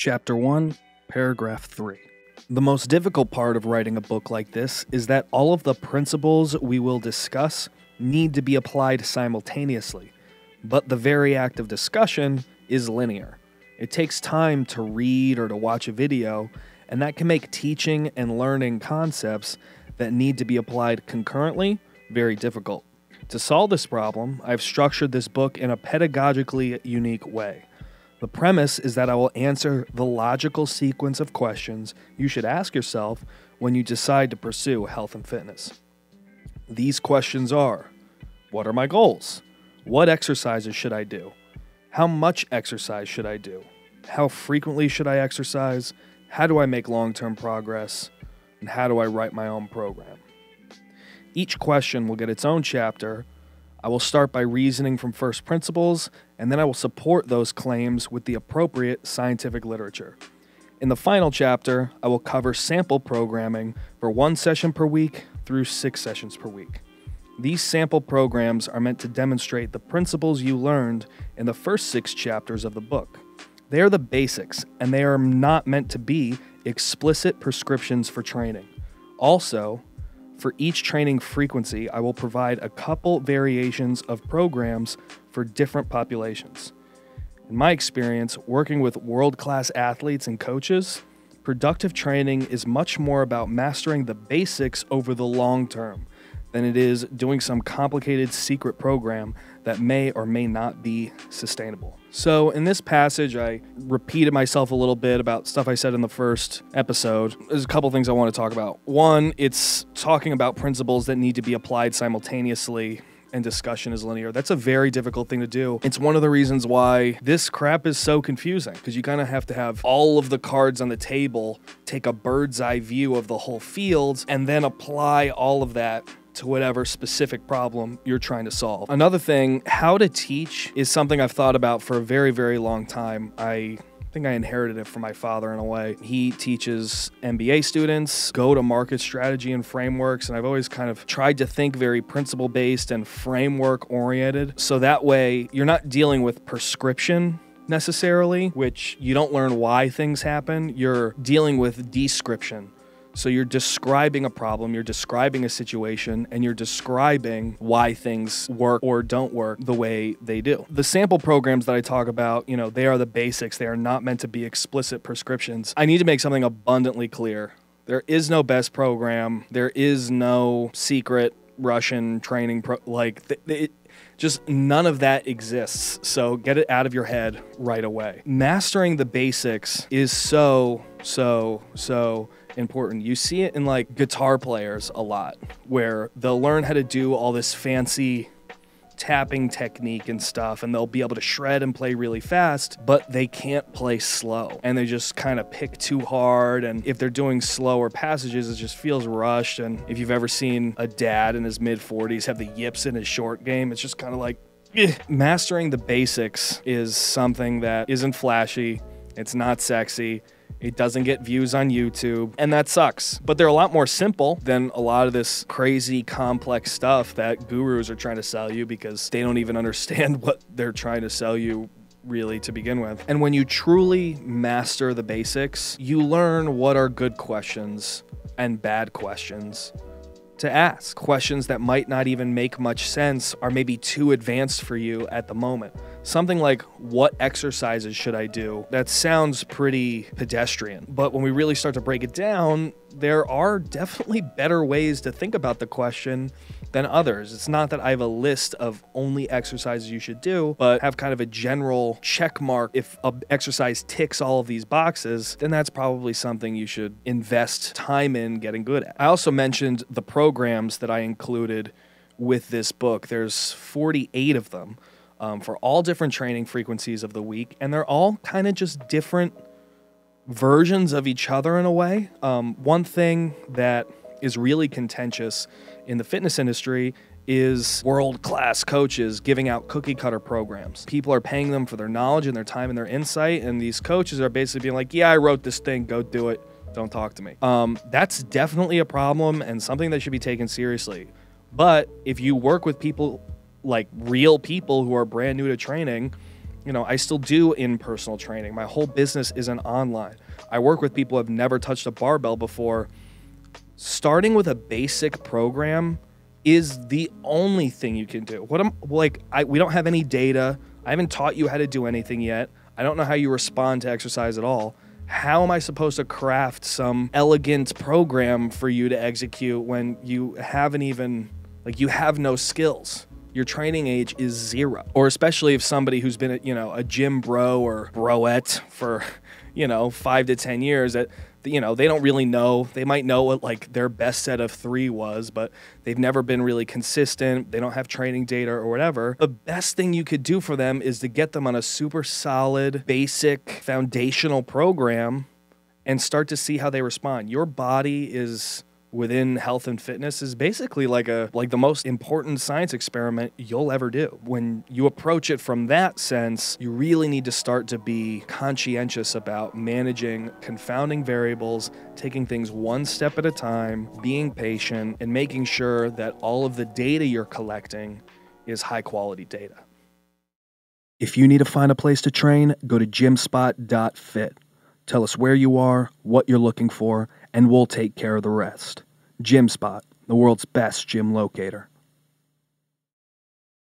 Chapter 1, Paragraph 3. The most difficult part of writing a book like this is that all of the principles we will discuss need to be applied simultaneously, but the very act of discussion is linear. It takes time to read or to watch a video, and that can make teaching and learning concepts that need to be applied concurrently very difficult. To solve this problem, I've structured this book in a pedagogically unique way. The premise is that I will answer the logical sequence of questions you should ask yourself when you decide to pursue health and fitness. These questions are: what are my goals? What exercises should I do? How much exercise should I do? How frequently should I exercise? How do I make long-term progress? And how do I write my own program? Each question will get its own chapter. I will start by reasoning from first principles, and then I will support those claims with the appropriate scientific literature. In the final chapter, I will cover sample programming for 1 session per week through 6 sessions per week. These sample programs are meant to demonstrate the principles you learned in the first 6 chapters of the book. They are the basics, and they are not meant to be explicit prescriptions for training. Also, for each training frequency, I will provide a couple variations of programs for different populations. In my experience, working with world-class athletes and coaches, productive training is much more about mastering the basics over the long term than it is doing some complicated secret program that may or may not be sustainable. So in this passage, I repeated myself a little bit about stuff I said in the first episode. There's a couple things I want to talk about. One, it's talking about principles that need to be applied simultaneously, and discussion is linear. That's a very difficult thing to do. It's one of the reasons why this crap is so confusing, because you kind of have to have all of the cards on the table, take a bird's eye view of the whole field, and then apply all of that to whatever specific problem you're trying to solve. Another thing, how to teach is something I've thought about for a very, very long time. I think I inherited it from my father in a way. He teaches MBA students, go-to-market strategy and frameworks, and I've always kind of tried to think very principle-based and framework-oriented, so that way you're not dealing with prescription necessarily, which you don't learn why things happen. You're dealing with description. So you're describing a problem, you're describing a situation, and you're describing why things work or don't work the way they do. The sample programs that I talk about, they are the basics. They are not meant to be explicit prescriptions. I need to make something abundantly clear. There is no best program. There is no secret Russian training just none of that exists. So get it out of your head right away. Mastering the basics is so important. You see it in like guitar players a lot, where they'll learn how to do all this fancy tapping technique and stuff, and they'll be able to shred and play really fast, but they can't play slow, and they just kind of pick too hard, and if they're doing slower passages, it just feels rushed. And if you've ever seen a dad in his mid-40s have the yips in his short game, it's just kind of like, eh. Mastering the basics is something that isn't flashy, it's not sexy, it doesn't get views on YouTube, and that sucks. But they're a lot more simple than a lot of this crazy complex stuff that gurus are trying to sell you, because they don't even understand what they're trying to sell you really to begin with. And when you truly master the basics, you learn what are good questions and bad questions to ask. Questions that might not even make much sense are maybe too advanced for you at the moment. Something like, what exercises should I do? That sounds pretty pedestrian, but when we really start to break it down, there are definitely better ways to think about the question than others. It's not that I have a list of only exercises you should do, but have kind of a general check mark. If an exercise ticks all of these boxes, then that's probably something you should invest time in getting good at. I also mentioned the programs that I included with this book. There's 48 of them. For all different training frequencies of the week, and they're all kind of just different versions of each other in a way. One thing that is really contentious in the fitness industry is world-class coaches giving out cookie-cutter programs. People are paying them for their knowledge and their time and their insight, and these coaches are basically being like, yeah, I wrote this thing, go do it, don't talk to me. That's definitely a problem and something that should be taken seriously. But if you work with people, like real people who are brand new to training, I still do in-personal training. My whole business isn't online. I work with people who have never touched a barbell before. Starting with a basic program is the only thing you can do. We don't have any data. I haven't taught you how to do anything yet. I don't know how you respond to exercise at all. How am I supposed to craft some elegant program for you to execute when you haven't even, you have no skills? Your training age is 0. Or especially if somebody who's been a gym bro or broette for, 5 to 10 years, that, they don't really know. They might know what their best set of 3 was, but they've never been really consistent. They don't have training data or whatever. The best thing you could do for them is to get them on a super solid, basic, foundational program and start to see how they respond. Your body is, within health and fitness, is basically like the most important science experiment you'll ever do. When you approach it from that sense, you really need to start to be conscientious about managing confounding variables, taking things one step at a time, being patient, and making sure that all of the data you're collecting is high quality data. If you need to find a place to train, go to gymspot.fit. Tell us where you are, what you're looking for, and we'll take care of the rest. GymSpot, the world's best gym locator.